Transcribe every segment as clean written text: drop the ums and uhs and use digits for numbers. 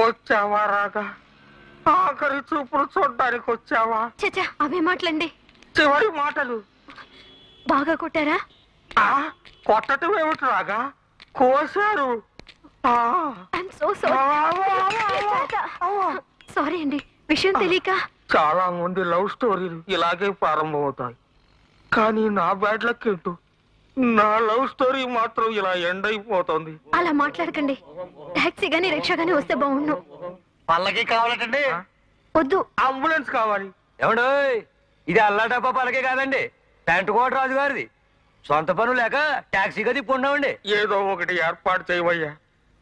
వచ్చావా రాగా? ఆఖరి చూపులు చూడ్డానికి వచ్చావా? చచ్చా అవే మాటలండి. చివరి మాటలు. బాగా కొట్టారా? కొట్టడం ఏమిటి రాగా? కోసారు. సారీ అండి, విషయం తెలియక. చాలా మంది లవ్ స్టోరీలు ఇలాగే ప్రారంభమవుతాయి, కానీ నా బ్యాడ్ లక్ ఏంటో నా లవ్ స్టోరీ మాత్రం ఇలా ఎండ్ అయిపోతుంది. అలా మాట్లాడకండి. టాక్సీ గానీ రిక్షా గానీ వస్తే బాగుండు. పల్లకి కావాలంటండి? వద్దు, అంబులెన్స్ కావాలి. ఏమండో, ఇది అల్లాటప్ప పల్లకి కాదండి, పెంట కోట రాజు గారిది. సొంత పనులు లేక టాక్సీగా తిప్పుకున్నామండి. ఏదో ఒకటి ఏర్పాటు చేయవయ్యా.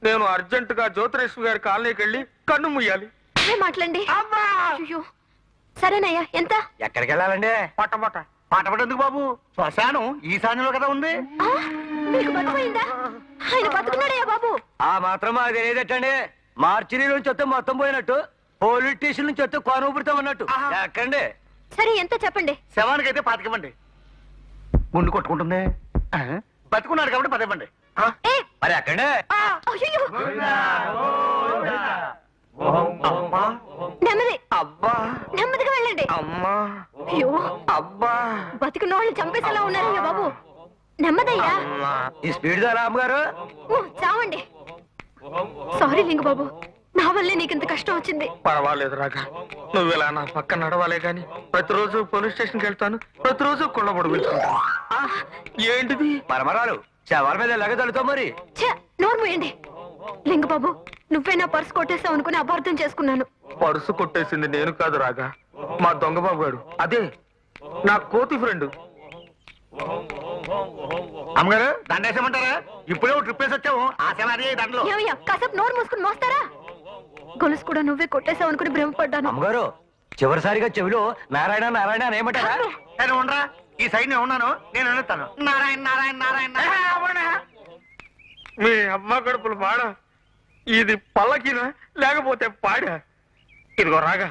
నేను అర్జెంట్ గా జ్యోతిరేశ్వరి గారి కాలనీకి వెళ్ళి కన్ను ముయ్యాలి. అవే మాటలండి. అయ్యో, సరేనయ్యా. ఎంత? ఎక్కడికి వెళ్ళాలండి? పట్టపట్ట. పట్టపట్ట ఎందుకు బాబు? శ్మశానం ఈశాన్యంలో కదా ఉంది. మీకు బతుకుపోయిందా? ఆయన బతుకున్నాడయ్యా బాబు. ఆ మాత్రం మాకు తెలియదట్టండి. మార్చిరీ నుంచి వస్తే మొత్తం పోయినట్టు, పోలీస్ స్టేషన్ నుంచి వస్తే కొనూపురితో ఉన్నట్టు. ఎక్కండి. సరే, ఎంత చెప్పండి? శవానికి అయితే పాతికివ్వండి. గుండు కొట్టుకుంటుంది. బతుకున్నాడు కాబట్టి పదివ్వండి. మరి ఎక్కండి. నెమ్మది. అబ్బా, నెమ్మదిగా వెళ్ళండి. అమ్మా, అయ్యో, అబ్బా, బతికున్న వాళ్ళు చంపేసేలా ఉన్నారయ్యా బాబు. నెమ్మదయ్యా. ఈ స్పీడ్ దా రామ్ గారు. చావండి. సారీ లింగు బాబు, నా వల్లే నీకింత కష్టం వచ్చింది. పర్వాలేదు రాగా, నువ్వు ఇలా నా పక్కన నడవాలే గాని ప్రతిరోజు పోలీస్ స్టేషన్కి వెళ్తాను, ప్రతిరోజు కుళ్ళబొడు పెట్టుకుంటాను. ఏంటిది? మరమరాలు శవాల మీద ఎలాగ తడుతావు మరి? నోరు మూయండి. లింగు బాబు, నువ్వే నా పర్సు కొట్టేసావు అనుకుని అపార్థం చేసుకున్నాను. పర్సు కొట్టేసింది నేను కాదు రాగా, మా దొంగ బాబు గారు. అదే నా కోతి ఫ్రెండ్. అమ్మగారు, దండేసేమంటారా? ఇప్పుడే ట్రిప్ వేసి వచ్చాము. ఆ శవాది దండలో. ఏమయ్యా, కాసేపు నోరు మూసుకుని మోస్తారా? గొలుసు కూడా నువ్వే కొట్టేసావు అనుకుని భ్రమపడ్డాను. అమ్మగారు, చివరిసారిగా చెవిలో నారాయణ నారాయణ అని ఏమంటారా? నేను ఉండరా, ఈ సైడ్ నేను ఉన్నాను, నేను వెళ్తాను. నారాయణ నారాయణ నారాయణ. మీ అమ్మ కడుపులు మాడ, ఇది పల్లకినా లేకపోతే పాడా? ఇదిగో రాగా,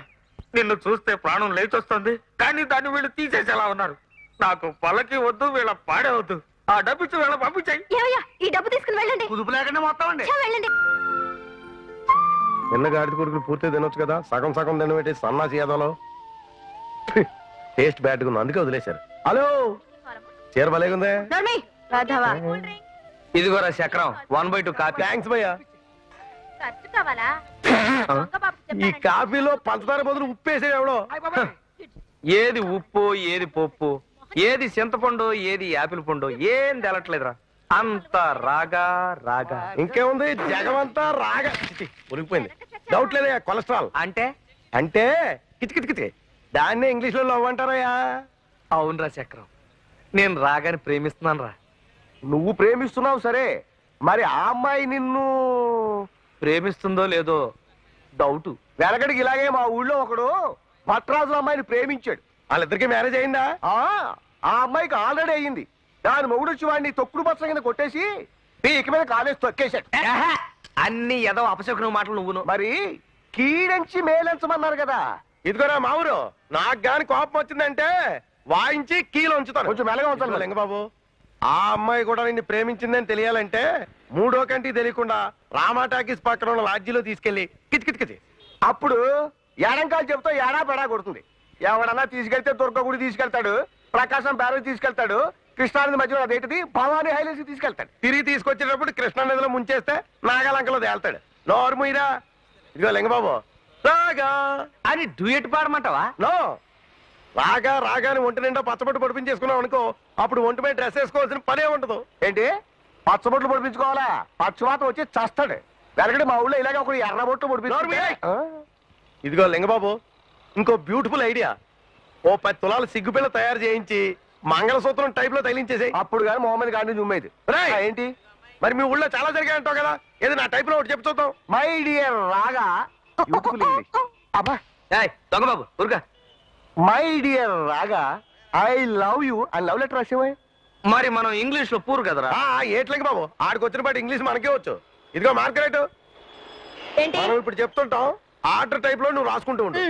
నిన్ను చూస్తే ప్రాణం లేచొస్తుంది, కానీ దాన్ని వీళ్ళు తీసేసేలా ఉన్నారు. నాకు పల్లకి వద్దు, వీళ్ళ పాడే వద్దు. ఆ డబ్బిచ్చి వీళ్ళ పంపించాయి. ఏమయ్యా, ఈ డబ్బు తీసుకుని వెళ్ళండి. కుదుపు లేకుండా మొత్తం అండి. వెళ్ళండి. నిన్న గాడిద కొడుకులు పూర్తి తినొచ్చు కదా, సగం సగం తినబెట్టి సన్నాసి ఏదోలో టేస్ట్ బ్యాడ్ గా అందుకే వదిలేశారు. హలో, చీర భలేగుందే. ఇదిగోరా చక్రం, 1/2 కాపీ. థ్యాంక్స్ భయ్యా. ఈ కాఫీలో పంచదార బదులు ఉప్పేసే ఎవడో. ఏది ఉప్పు, ఏది పప్పు, ఏది చింతపండు, ఏది యాపిల్ పండు, ఏం తెలట్లేదురా. అంత రాగా రాగా. ఇంకేముంది, జగమంతా రాగా. ఉరిగిపోయింది. డౌట్ లేదయ్యా, కొలెస్ట్రాల్. అంటే అంటే కిచకిచకిచి, దాన్నే ఇంగ్లీష్ లో లవ్ అంటారయ్యా. అవునరా చక్రం, నేను రాగాని ప్రేమిస్తున్నాను రా. నువ్వు ప్రేమిస్తున్నావు సరే, మరి ఆ అమ్మాయి నిన్ను ప్రేమిస్తుందో లేదో డౌట్. వెనకడికి ఇలాగే మా ఊళ్ళో ఒకడు భట్రాజు అమ్మాయిని ప్రేమించాడు. వాళ్ళిద్దరికి మ్యారేజ్ అయిందా? ఆ అమ్మాయికి ఆల్రెడీ అయ్యింది. దాని మొగుడు వచ్చి వాడిని తొక్కుడు బచ్చ కింద కొట్టేసి పీక మీద కాలేజ్ తొక్కేశాడు. అన్ని ఏదో అపశకున మాటలు నువ్వును. మరి కీడించి మేలంచమన్నారు కదా. ఇదిగోరా మా ఊరు, నాకు గాని కోపం వచ్చిందంటే వాయించి కీలో ఉంచుతాను. కొంచెం మెల్లగా ఉంచాలి లింగబాబు. ఆ అమ్మాయి కూడా నిన్ను ప్రేమించిందని తెలియాలంటే మూడో కంటికి తెలియకుండా రామా టాకీస్ పక్కన ఉన్న లాడ్జీలో తీసుకెళ్లి కిచకిచకిచి, అప్పుడు ఎడంకాలు చెబుతా ఏడా పెడా కొడుతుంది. ఎవడన్నా తీసుకెళ్తే దుర్గ గుడి తీసుకెళ్తాడు, ప్రకాశం బ్యారేజ్ తీసుకెళ్తాడు, కృష్ణానది మధ్యలో అదేంటిది భవానీ హైలేసి తీసుకెళ్తాడు. తిరిగి తీసుకొచ్చేటప్పుడు కృష్ణానదిలో ముంచేస్తే నాగాలంకలో తేల్తాడు. నోర్ముయిరా. ఇదిగో లింగబాబు, రాగా అని డ్యూయట్ పాడమంటావా? నో, రాగా రాగాని ఒంటి నిండా పచ్చబొట్టు పొడిపించేసుకున్నావు అనుకో, అప్పుడు ఒంటి మీద డ్రెస్ వేసుకోవాల్సిన పనే ఉండదు. ఏంటి పచ్చబొట్లు పొడిపించుకోవాలా? పచ్చవాత వచ్చి చస్తాడు. వెనకటి మా ఊళ్ళో ఇలాగే ఒక ఎర్రబొట్టు పొడిపించు. ఇదిగో లింగబాబు, ఇంకో బ్యూటిఫుల్ ఐడియా. ఓ 10 తులాలు సిగ్గుపిల్ల తయారు చేయించి మంగళసూత్రం టైప్ లో తగిలించేసాయి. అప్పుడు కానీ మొహమ్మద్ గాంధీ జుమ్మేది. ఏంటి మరి మీ ఊళ్ళో చాలా జరిగాయి అంటావు కదా, ఏది నా టైప్ లో ఒకటి చెప్పు చూద్దాం. మై డియర్ రాగా, అబ్బా దొంగ బాబు ఊరుగా. మై డియర్ రాగా, ఐ లవ్ యూ అని లవ్ లెటర్ రాసేవా? మరి మనం ఇంగ్లీష్ లో పూర్ కదరా. ఏట్లకి బాబు, ఆడికి వచ్చిన పాటు ఇంగ్లీష్ మనకే వచ్చు. ఇదిగో మార్కెట్, మనం ఇప్పుడు చెప్తుంటాం, ఆర్డర్ టైప్ లో నువ్వు రాసుకుంటూ ఉండు.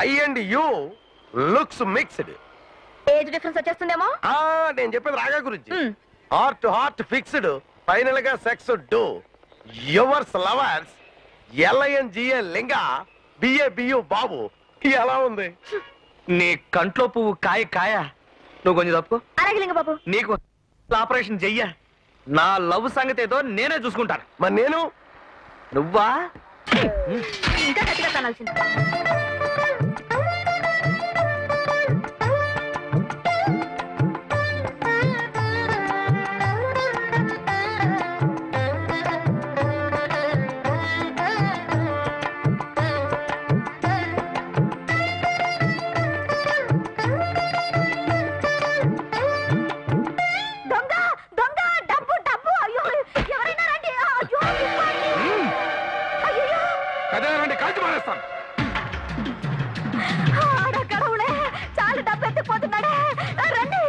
I and you looks mixed. Age difference వచ్చేస్తుందేమో. నేను చెప్పేది రాగా గురించి. Heart to heart fixed, final గా సెక్స్ డూ. Yours lovers LINGA Linga BABU Babu ఎలా ఉంది? నీ కంట్లో పువ్వు కాయ కాయ. నువ్వు కొంచెం తప్పు. అలాగే లింగ బాబు. నీకు ఆపరేషన్ చెయ్య. నా లవ్ సంగతి ఏదో నేనే చూసుకుంటాను. మరి నేను నువ్వా? ఇంకా గట్టిగా తనాల్సింది. చాలా డబ్బు ఎత్తిపోతున్నాడే. రండి.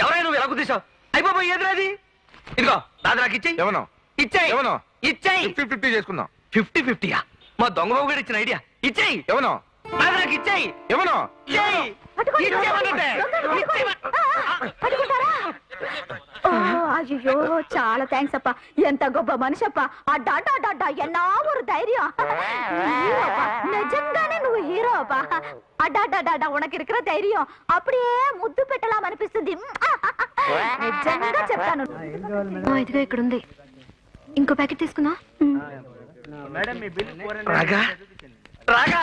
ఎవరైనా నువ్వు ఎలా కుదిసావు? అయిపోయి ఏది ఇదిగో నాది నాకు ఇచ్చేయి. ఎవనో ఇచ్చేయి. ఎవనో ఇచ్చేయి. 50-50 చేసుకుందాం. 50-50యా? మా దొంగ బాబు గారు ఇచ్చిన ఐడియా. ఇచ్చేయి. ఎవనో నాది నాకు ఇచ్చేయి. ఎవనో ఇచ్చేయి. ఇచ్చేయమనంటే. అయ్యో చాలా థ్యాంక్స్ అప్ప. ఎంత గొప్ప మనిషి అప్ప. అడ్డా ఎన్నా ఒక ధైర్యం. నిజంగానే నువ్వు హీరో అప్ప. అడ్డా ఉనకి ఇరుకుర ధైర్యం அப்படியே ముద్దు పెట్టలాం అనిపిస్తుంది. నిజంగా చెప్తాను. ఇదిగో ఇక్కడ ఉంది. ఇంకో ప్యాకెట్ తీసుకున్నా. రాగా రాగా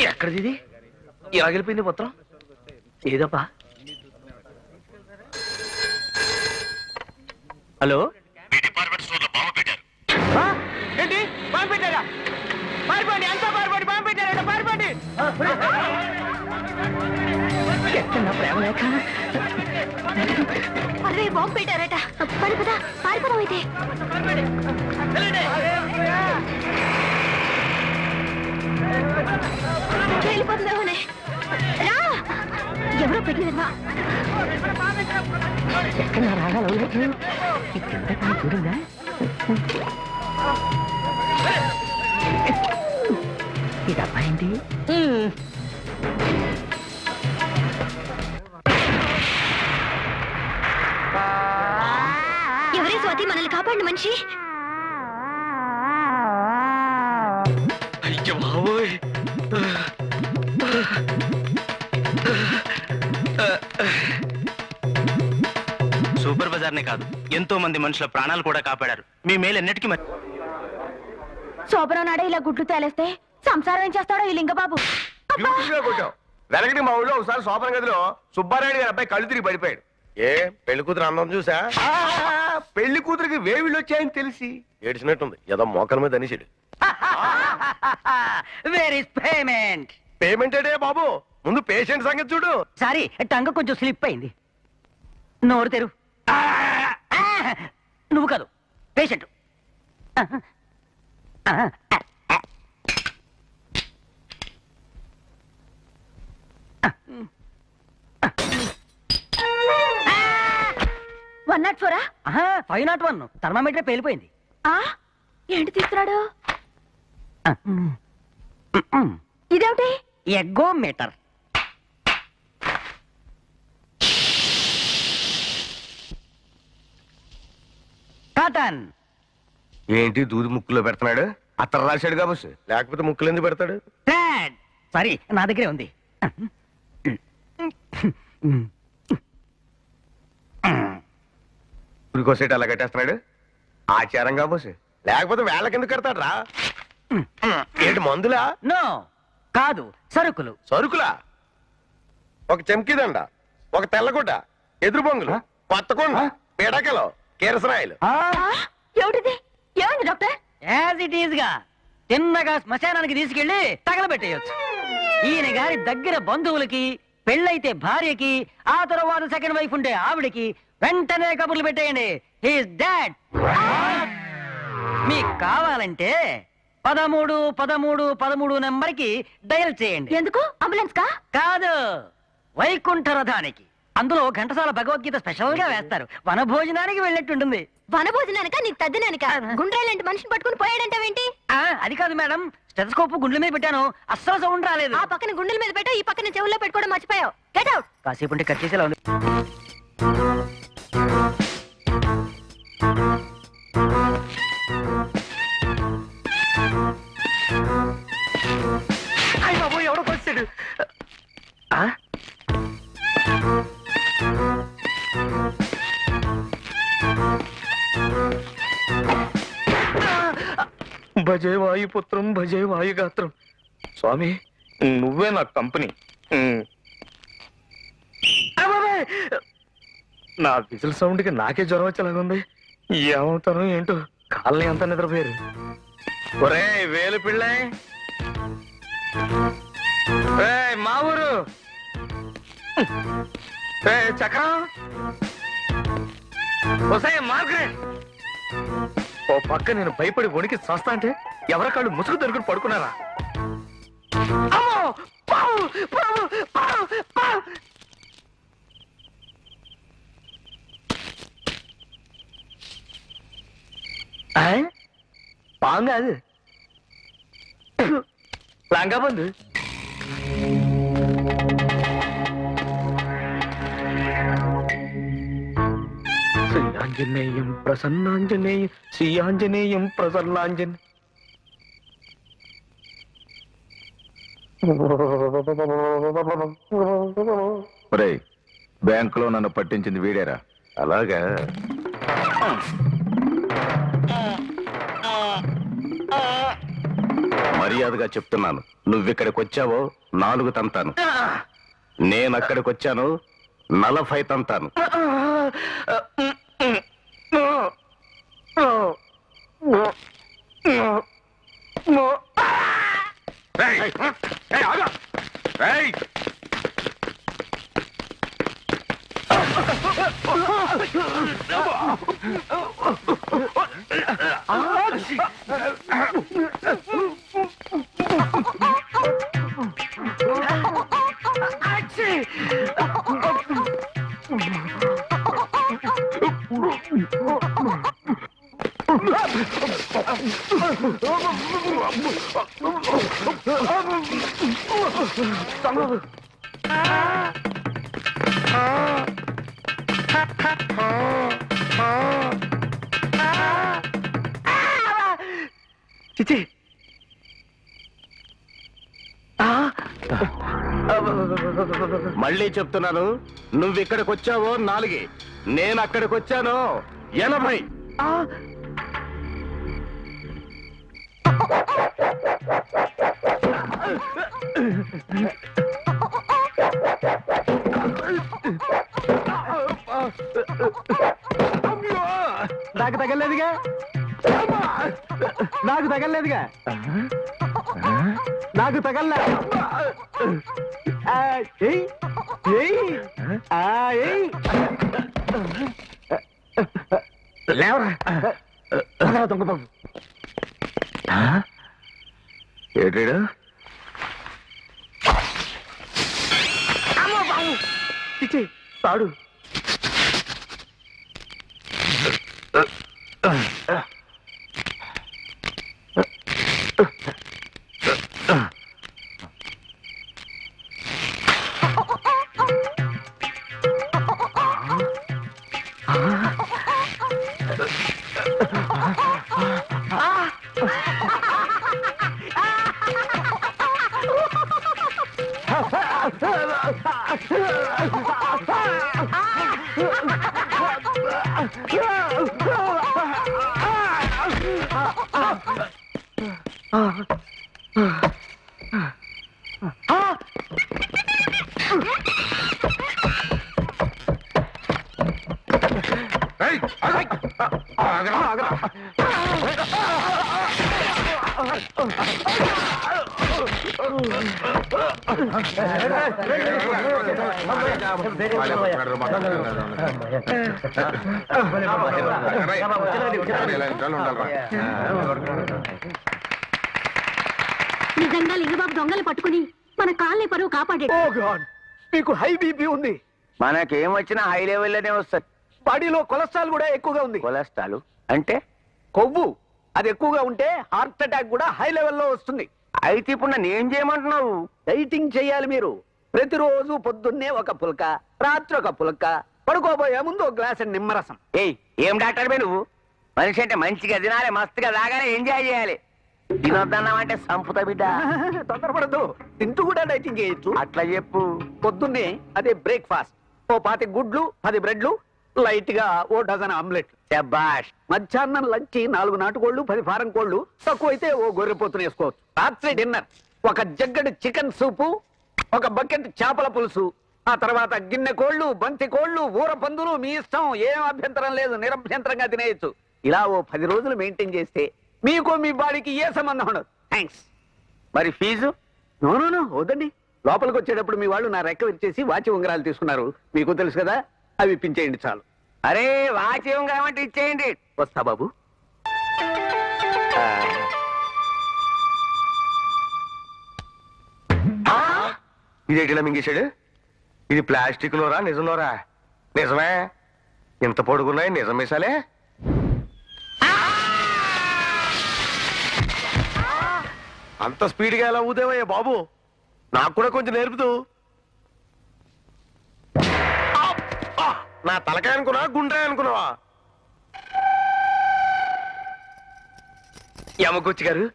ఎక్కడిది ఇది? ఇలా గెలిపోయింది పత్రం. ఏదప్పా? హలో, ఏంటి బాంబు పెట్టారా? పారిపోండి, అంతా పారిపోండి. బాంబు పెట్టారా? పారిపోండి. ఎక్కడ ప్రేమ లేక అరే బాంబు పెట్టారట. పడిపోదా పారిపోదాం అయితే. వెళ్ళిపోతుందేమోనే. రా, ఎవరో పెట్టినవా? ఎక్కడ రాగాలి చూడంగా. ఇది అబ్బాయింది. ఎవరే స్వాతి మనల్ని కాపాడిన మనిషి? అయ్యో బాబోయ్. సూపర్ బజార్ నే కాదు, ఎంతో మంది మనుషుల ప్రాణాలు కూడా కాపాడారు. మీ మేలు ఎన్నటికీ శోభన నాడే ఇలా గుడ్లు తేలేస్తే సంసారం ఏం చేస్తాడో ఈ లింగబాబు. వెనకటి మా ఊళ్ళో ఒకసారి శోభన గదిలో సుబ్బారాయుడు గారి అబ్బాయి కళ్ళు తిరిగి పడిపోయాడు. ఏ పెళ్లి కూతురు అందం చూసా? పెళ్లి కూతురికి వేవిళ్ళు వచ్చాయని తెలిసి ఏడిచినట్టుంది. ఏదో మోకల మీద అనిసాడు. Where is payment? పేమెంట్ అంటే బాబు, ముందు పేషెంట్ సంగతి చూడు. సారీ, టంగ కొంచెం స్లిప్ అయింది. నోరు తెరు. నువ్వు కాదు, పేషెంట్. వన్ నాట్ 4 501 థర్మామీటర్ పేలిపోయింది. ఏంటి తీస్తున్నాడు? ఇదేమిటి? ఎగ్గోమీటర్. కాటన్. ఏంటి దూది ముక్కులో పెడుతున్నాడు? అత్తరు రాశాడు కాబట్టి, లేకపోతే ముక్కులు ఎందుకు పెడతాడు? సారీ, నా దగ్గరే ఉంది. ఉరికోసేటి అలా కట్టేస్తున్నాడు. ఆచారంగా పోసి, లేకపోతే వేళ్ళ కింద కడతాడు రా. ఏంటి మందులా? నో కాదు, సరుకులు. సరుకులా? ఒక చెంకిదండ, ఒక తెల్లగుడ్డ, ఎదురు బొంగులు, కొత్తకొండ, పిడకలు, కిరసనాయలు. ఏమిటిది? ఏమైంది డాక్టర్? యాజ్ ఇట్ ఈజ్ గా చిన్నగా శ్మశానానికి తీసుకెళ్లి తగలబెట్టేయచ్చు. ఈయన గారి దగ్గర బంధువులకి, పెళ్ళైతే భార్యకి, ఆ తర్వాత సెకండ్ వైఫ్ ఉండే ఆవిడికి వెంటనే కబుర్లు పెట్టేయండి. He's dad. మీకు కావాలంటే 13 నెంబర్ కి డయల్ చేయండి. ఎందుకు? అంబులెన్స్ కా? కాదు, వైకుంఠ రథానికి. అందులో ఘంటసాల భగవద్గీత స్పెషల్ గా వేస్తారు. వన భోజనానికి వెళ్ళినట్టుంటుంది. వనభోజనానిక నీకు తద్దినానిక గుండ్రాలంటి మనిషిని పట్టుకుని పోయాడంటావేంటి? అది కాదు మేడం, స్టెథోస్కోప్ గుండెల మీద పెట్టాను, అస్సలు సౌండ్ రాలేదు. ఆ పక్కన గుండెల మీద పెట్టావు, ఈ పక్కన చెవుల్లో పెట్టుకోవడం మర్చిపోయావు. Get out. కాసేపు ఉంటే కట్ చేసేలా ఉంది. అయ్య బాబు ఎవడో వచ్చాడు. భజే వాయుపుత్రం భజే వాయుగాత్రం. స్వామి నువ్వే నా కంపెనీ. నా విజిల్ సౌండ్ కి నాకే జ్వరం వచ్చేలాగుంది. ఏమవుతాను ఏంటో, కాలనీ అంతా నిద్రపోయారు. ఒరే వేలు పిళ్ళే, మా ఊరు చక్రం, మార్గరెట్. ఓ పక్క నేను భయపడి వణికి చేస్తా అంటే ఎవరి కాళ్ళు ముసుగు దొరుకుని పడుకున్నారా? పాంగా అది లాంగా బందు. శ్రీయాంజనేయం ప్రసన్నాంజనేయం శ్రీయాంజనేయం ప్రసన్నాంజనే. బ్యాంకులో నన్ను పట్టించింది వీడేరా? అలాగా? మర్యాదగా చెప్తున్నాను, నువ్విక్కడికి వచ్చావో 4 తంతాను. నేను అక్కడికి వచ్చాను 40 తంతాను. చిచి, మళ్ళీ చెప్తున్నాను, నువ్విక్కడికి వచ్చావో 4, నేను అక్కడికి వచ్చాను 80. నాకు తగలేదుగా, నాకు తగలేదుగా, నాకు తగల్లా. లేవరా దొంగ బాబు. ఏడ్రీడు? చిచి తాడు. నిజంగా లింగబాబు దొంగలు పట్టుకుని మన కాలనీ పరువు కాపాడాడు. ఓ గాడ్, మీకు హై బీపీ ఉంది. మనకేం వచ్చినా హై లెవెల్లోనే వస్తుంది. బాడీలో కొలెస్ట్రాల్ కూడా ఎక్కువగా ఉంది. కొలెస్ట్రాల్ అంటే కొవ్వు అది ఎక్కువగా ఉంటే హార్ట్ అటాక్ కూడా హై లెవెల్లో వస్తుంది. అయితే ఇప్పుడు నన్ను ఏం చేయమంటున్నావు? డైటింగ్ చేయాలి మీరు. ప్రతిరోజు పొద్దున్నే ఒక పుల్క, రాత్రి ఒక పుల్క, పడుకోబోయే ముందు ఒక గ్లాస్ నిమ్మరసం. ఏయ్, ఏం డాక్టర్ బే నువ్వు? మనిషి అంటే మంచిగా తినాలి, మస్తుగా తాగాలి, ఎంజాయ్ చేయాలి. తినొద్దన్నామంటే సంపుత బిడ్డ. తొందరపడద్దు, తింటూ కూడా డైటింగ్ చేయొచ్చు. అట్లా చెప్పు. పొద్దున్నే అదే బ్రేక్ఫాస్ట్, ఓ 5 గుడ్లు, 10 బ్రెడ్లు, లైట్ గా ఓ డజన్ ఆమ్లెట్. శబాష్. మధ్యాహ్నం లంచ్ 4 నాటుకోళ్లు, 10 ఫారం కోళ్లు, తక్కువైతే ఓ గొర్రెపోతుని వేసుకోవచ్చు. రాత్రి డిన్నర్ ఒక జగ్గడు చికెన్ సూపు, ఒక బకెట్ చేపల పులుసు, ఆ తర్వాత గిన్నె కోళ్లు, బంతి కోళ్లు, ఊర పందులు. మీ ఇష్టం, ఏం అభ్యంతరం లేదు, నిరభ్యంతరంగా తినేయచ్చు. ఇలా ఓ 10 రోజులు మెయింటైన్ చేస్తే మీకు మీ బాడీకి ఏ సంబంధం ఉండదు. థ్యాంక్స్. మరి ఫీజు? నో వద్దండి. లోపలికి వచ్చేటప్పుడు మీ వాళ్ళు నా రెక్క ఇచ్చేసి వాచి ఉంగరాలు తీసుకున్నారు, మీకు తెలుసు కదా, అవి ఇప్పించేయండి చాలు. అరే వాచ్యం కావంటే ఇచ్చేయండి. వస్తా బాబు. ఇదేటిలా మింగేశాడు? ఇది ప్లాస్టిక్ లోరా నిజంలోరా? నిజమే. ఇంత పొడుగున్నాయి నిజం మిసాలే. అంత స్పీడ్గా ఎలా ఊదేవయ్యా బాబు? నాకు కూడా కొంచెం నేర్పుతూ. నా తలకాయ అనుకున్నా, గుండ్రాయి అనుకున్నావా? యమగుచ్చి గారు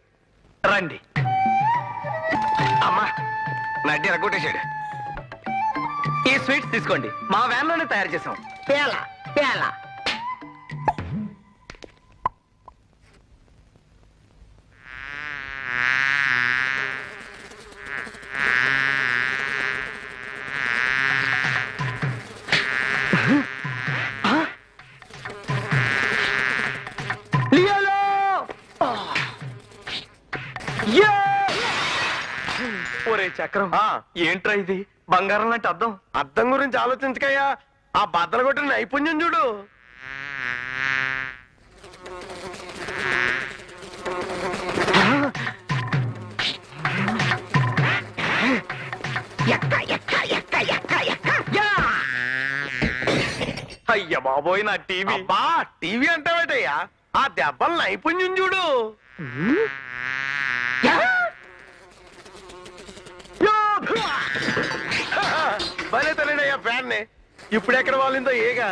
రండి. అమ్మా, నడ్డి ఎరగొట్టేశాడు. ఈ స్వీట్స్ తీసుకోండి, మా వ్యాన్ లోనే తయారు చేసాం. పేల పేల. ఒరే చక్రం, ఏంట్రా ఇది? బంగారం లాంటి అద్దం. అద్దం గురించి ఆలోచించకయ్యా, ఆ బద్దలు కొట్టిన నైపుణ్యం చూడు. అయ్య బాబోయ్, నా టీవీ. అబ్బా, టీవీ అంటావేటయ్యా? ఆ దెబ్బల నైపుణ్యం చూడు. భలే తల్లిడయ్యా ఫ్యాన్ ని. ఇప్పుడు ఎక్కడ వాళ్ళిందో ఏగా.